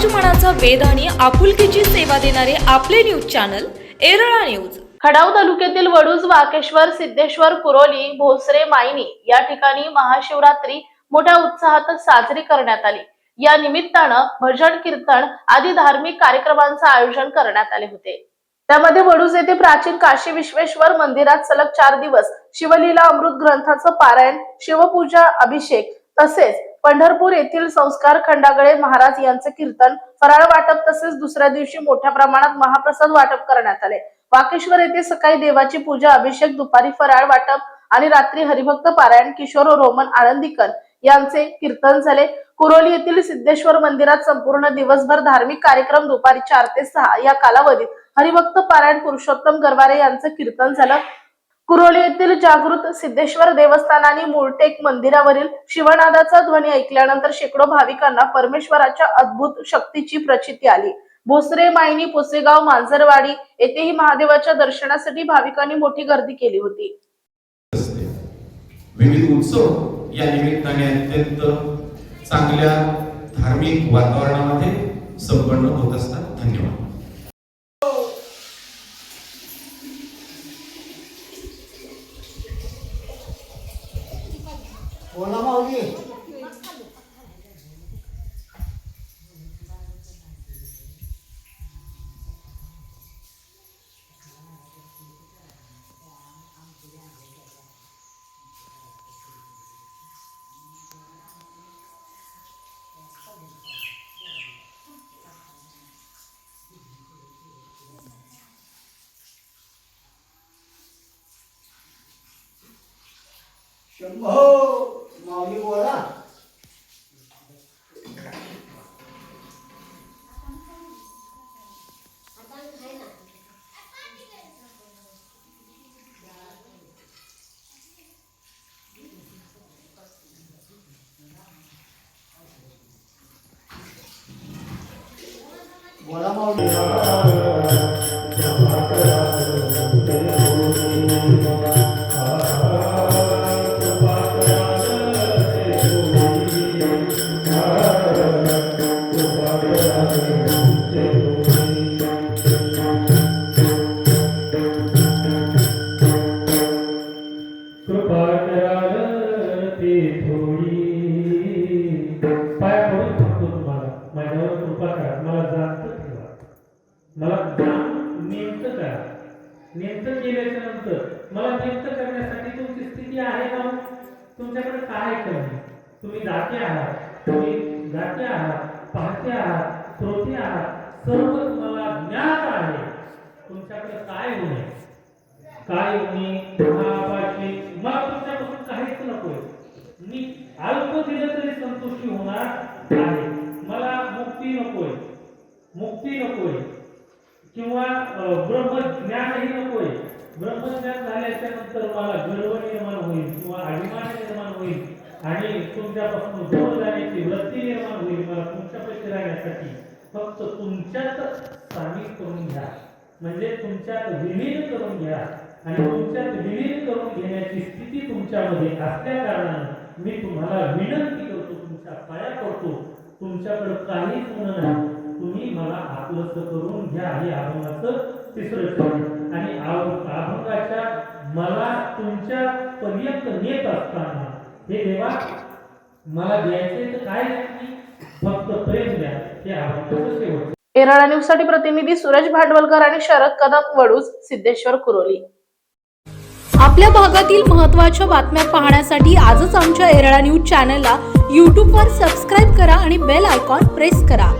मनाचा वेध आणि आपुलकीची सेवा देणारे आपले न्यूज चॅनल एरळा न्यूज। खडाव तालुक्यातील वडूज, वाकेश्वर, सिद्धेश्वर, कुरोली, भोसरे, मायनी या ठिकाणी महाशिवरात्री मोठ्या उत्साहात साजरी करण्यात आली। या निमित्तानं भजन, कीर्तन आदी धार्मिक कार्यक्रमांचे आयोजन करण्यात आले होते। त्यामध्ये वडूज येथे प्राचीन काशी विश्वेश्वर मंदिरात सलग 4 दिवस शिवलीला अमृत ग्रंथाचं पारायण, शिवपूजा, अभिषेक तसेच पंढरपूर येथील संस्कार खंडागळे महाराज यांचे कीर्तन, फराळ वाटप तसेच दुसऱ्या दिवशी मोठ्या प्रमाणात महाप्रसाद वाटप करण्यात आले। वाकेश्वर येथे सकाळी देवाची पूजा, अभिषेक, दुपारी फराळ वाटप आणि रात्री हरिभक्त पारायण, किशोर रोमन आळंदीकर यांचे कीर्तन झाले। कुरोली येथील सिद्धेश्वर मंदिरात संपूर्ण दिवसभर धार्मिक कार्यक्रम, दुपारी 4 ते 6 या कालावधीत हरिभक्त पारायण, पुरुषोत्तम गरवारे यांचे कीर्तन झालं। कुरोली येथील जागृत सिद्धेश्वर देवस्थान आणि मूळटेक मंदिरावरील शिवनादाचा ध्वनी ऐकल्यानंतर शेकडो भाविकांना परमेश्वराच्या अद्भुत शक्तीची प्रचिती आली। भोसरे, मायनी, पुसेगाव, मांजरवाडी येथेही महादेवाच्या दर्शनासाठी भाविकांनी मोठी गर्दी केली होती। विविध उत्सव या निमित्ताने अत्यंत चांगल्या धार्मिक वातावरणामध्ये संपन्न होत असतात। धन्यवाद। बोला माऊली। शंभो माऊली बोला। बोला माऊली। मला नेमकं करा। नेमकं केल्याच्या नंतर मला नेमकं करण्यासाठी तुमची स्थिती आहे का? तुमच्याकडे काय कमी? तुम्ही दाते आहात, पाहते आहात, श्रोते आहात, सर्व तुम्हाला ज्ञात आहे। तुमच्याकडे काय होणे, महापाशी मला तुमच्यापासून काहीच नकोय। मी अल्प दिलं तरी संतुष्टी होणार आहे। मला मुक्ती नकोय किंवा ब्रह्मज्ञानही नकोय। ब्रह्मज्ञान झाल्याच्या नंतर मला गर्व निर्माण होईल किंवा अभिमान निर्माण होईल आणि तुमच्यापासून दूर जाण्याची वृत्ती निर्माण होईल। मला तुमच्यापाशी राहण्यासाठी फक्त तुमच्यात सामील करून घ्या, म्हणजे तुमच्यात विलीन करून घ्या। आणि तुमच्यात विलीन करून घेण्याची स्थिती तुमच्यामध्ये असल्या कारणाने मी तुम्हाला विनंती करतो, तुमच्या पाया पडतो, तुमच्याकडे काहीच होणार नाही, तुम्ही मला आपलंस करून घ्या। हे अभंगाचं 3रं चरण। आणि अभंगाच्या मला तुमच्या पर्यंत नेत असताना हे देवा मला द्यायचे तर काय नाही, फक्त प्रेम द्या। हे अभंगाचं शेवट। एरळा न्यूज साठी प्रतिनिधी सूरज भांडवलकर आणि शरद कदम, वडूज, सिद्धेश्वर, कुरोली। आपल्या भागातील महत्त्वाच्या बातम्या पाहण्यासाठी आजच आमच्या एरळा न्यूज चॅनलला YouTube वर सबस्क्राइब करा आणि बेल आयकॉन प्रेस करा।